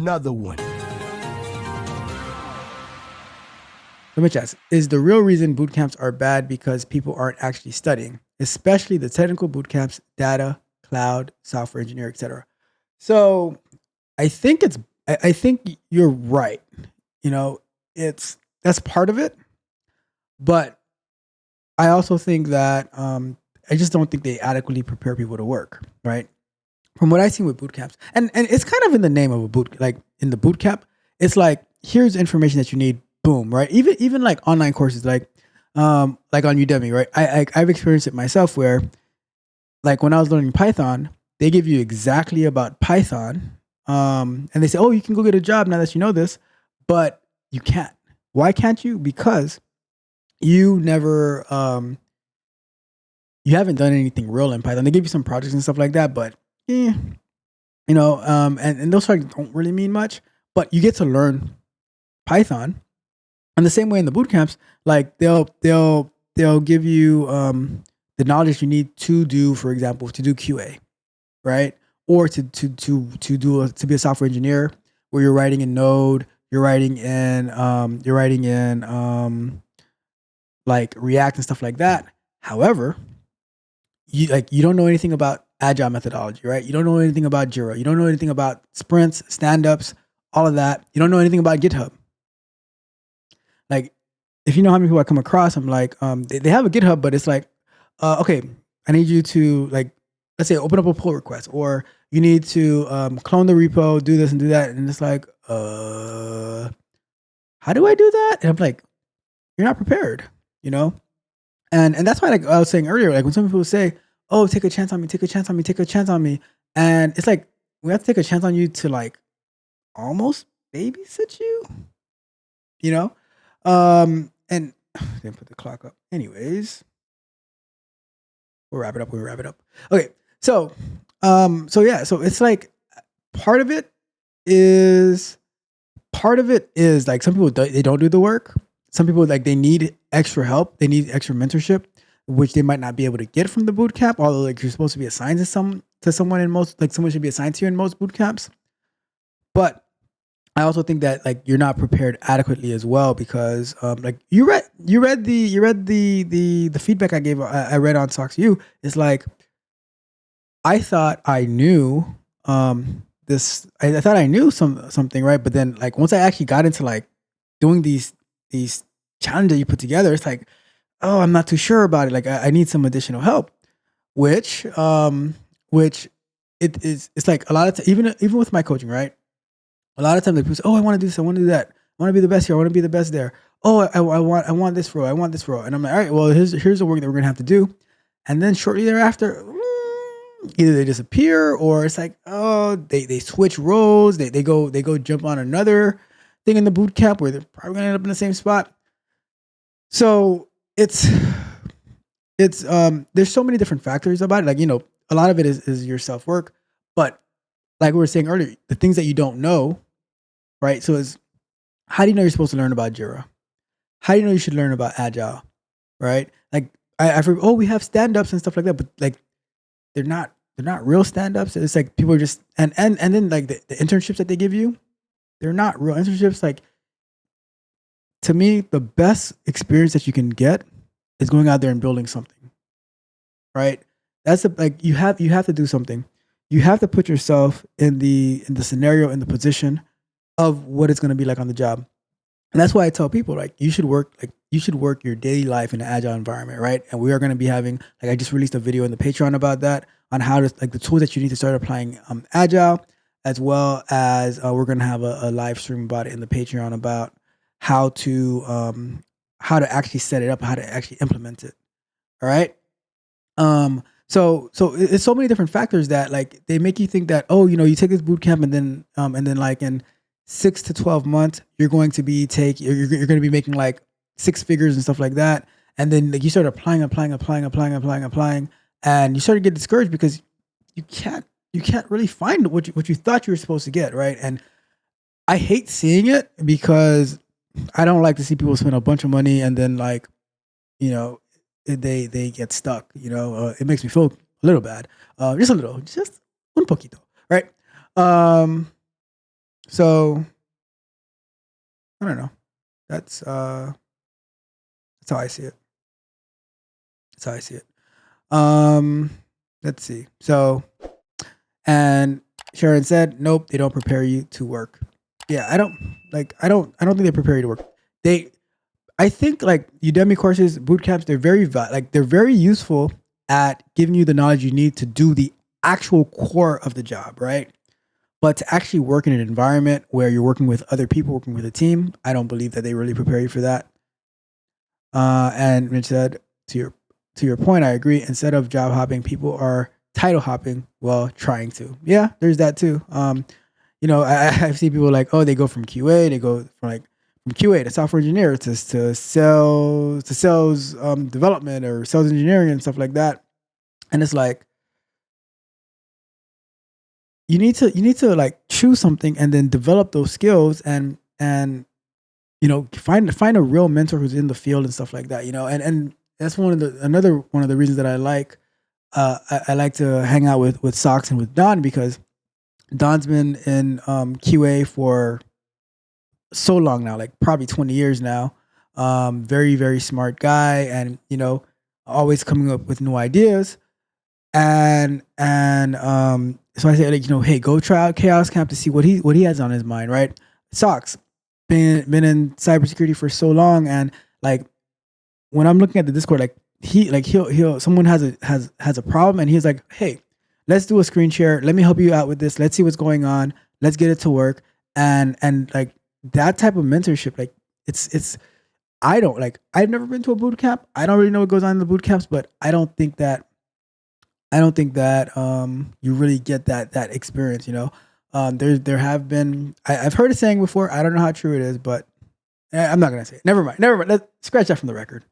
another one. Let me ask, is the real reason boot camps are bad because people aren't actually studying, especially the technical boot camps, data, cloud, software engineer, etc.? So I think I think you're right. You know, it's that's part of it, but I also think that I just don't think they adequately prepare people to work, right? From what I've seen with boot camps, and it's kind of in the name of a boot, like in the boot camp, it's like here's information that you need, boom, right? Even like online courses, like on Udemy, right? I've experienced it myself where like when I was learning Python, they give you exactly about Python, and they say, oh, you can go get a job now that you know this, but you can't. Why can't you? Because you never you haven't done anything real in Python. They give you some projects and stuff like that, but and those projects don't really mean much. But you get to learn Python, and the same way in the boot camps, like they'll give you the knowledge you need to do, for example, to do QA, right? Or to be a software engineer, where you're writing in Node, you're writing in like React and stuff like that. However, you don't know anything about agile methodology, right? You don't know anything about Jira. You don't know anything about sprints, stand-ups, all of that. You don't know anything about GitHub. Like, if you know how many people I come across, I'm like, they have a GitHub, but it's like, okay, I need you to like, let's say, open up a pull request, or you need to clone the repo, do this and do that, and it's like, how do I do that? And I'm like, you're not prepared, you know. And that's why, like I was saying earlier, like when some people say, "Oh, take a chance on me, take a chance on me, take a chance on me," and it's like we have to take a chance on you to like almost babysit you, you know. And didn't put the clock up. Anyways, we'll wrap it up. We'll wrap it up. Okay, so yeah, so it's like part of it is like some people they don't do the work. Some people like they need extra help. They need extra mentorship, which they might not be able to get from the boot camp. Although like you're supposed to be assigned to someone in most, like someone should be assigned to you in most boot camps. But I also think that like you're not prepared adequately as well, because like you read the feedback I read on Talks to You. It's like I thought I knew this. I thought I knew something, right? But then like once I actually got into like doing these challenges that you put together, it's like, oh, I'm not too sure about it. Like I need some additional help, which it's like a lot of even with my coaching, right? A lot of times people say, oh, I want to do this, I want to do that, I want to be the best here, I want to be the best there. Oh, I want this role, I want this role, and I'm like, all right, well, here's the work that we're gonna have to do, and then shortly thereafter, either they disappear or it's like, oh, they switch roles, they go jump on another thing in the boot camp where they're probably gonna end up in the same spot. So it's there's so many different factors about it. Like, you know, a lot of it is your self work, but like we were saying earlier, the things that you don't know, right? So it's how do you know you're supposed to learn about Jira? How do you know you should learn about Agile, right? Like I forget, oh, we have stand ups and stuff like that, but like they're not real stand ups. It's like people are just and then like the internships that they give you, they're not real internships. Like to me, the best experience that you can get is going out there and building something, right? That's like you have to do something. You have to put yourself in the scenario, in the position of what it's going to be like on the job. And that's why I tell people like you should work your daily life in an agile environment, right? And we are going to be having, like, I just released a video in the Patreon about that, on how to, like, the tools that you need to start applying agile, as well as we're going to have a live stream about it in the Patreon about how to actually set it up, how to actually implement it. All right. So it's so many different factors that like they make you think that, oh, you know, you take this boot camp and then like in 6 to 12 months you're going to be you're going to be making like 6 figures and stuff like that, and then like you start applying, and you start to get discouraged because you can't really find what you thought you were supposed to get, right? And I hate seeing it because I don't like to see people spend a bunch of money and then, like, you know, they get stuck. You know, it makes me feel a little bad, just a little, just un poquito, right? So I don't know. That's how I see it. That's how I see it. Um, let's see. So, and Sharon said, nope, they don't prepare you to work. Yeah, I don't think they prepare you to work. They, I think like Udemy courses, boot camps, they're very useful at giving you the knowledge you need to do the actual core of the job, right? But to actually work in an environment where you're working with other people, working with a team, I don't believe that they really prepare you for that. And Mitch said, to your point, I agree. Instead of job hopping, people are title hopping while trying to. Yeah, there's that too. I've seen people like, oh, they go from QA, they go from QA to software engineer to sales development or sales engineering and stuff like that. And it's like you need to like choose something and then develop those skills and find a real mentor who's in the field and stuff like that, and that's another one of the reasons that I like I like to hang out with Socks and with Don, because Don's been in QA for so long now, like probably 20 years now. Very, very smart guy, and always coming up with new ideas. And so I say, like, hey, go try out Chaos Camp to see what he has on his mind, right? Socks been in cybersecurity for so long, and like when I'm looking at the Discord, like he'll someone has a problem, and he's like, hey, let's do a screen share. Let me help you out with this. Let's see what's going on. Let's get it to work. And like that type of mentorship, like it's I don't like I've never been to a boot camp. I don't really know what goes on in the boot camps, but I don't think that you really get that experience, there have been I've heard a saying before. I don't know how true it is, but I'm not gonna say it. Never mind. Let's scratch that from the record.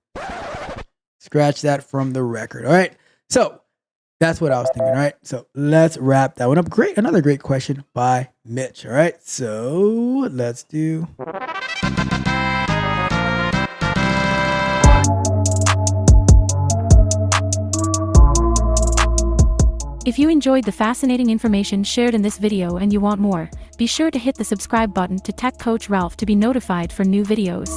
Scratch that from the record. All right. So that's what I was thinking. All right. So let's wrap that one up. Another great question by Mitch. All right. So let's do. If you enjoyed the fascinating information shared in this video and you want more, be sure to hit the subscribe button to Tech Coach Ralph to be notified for new videos.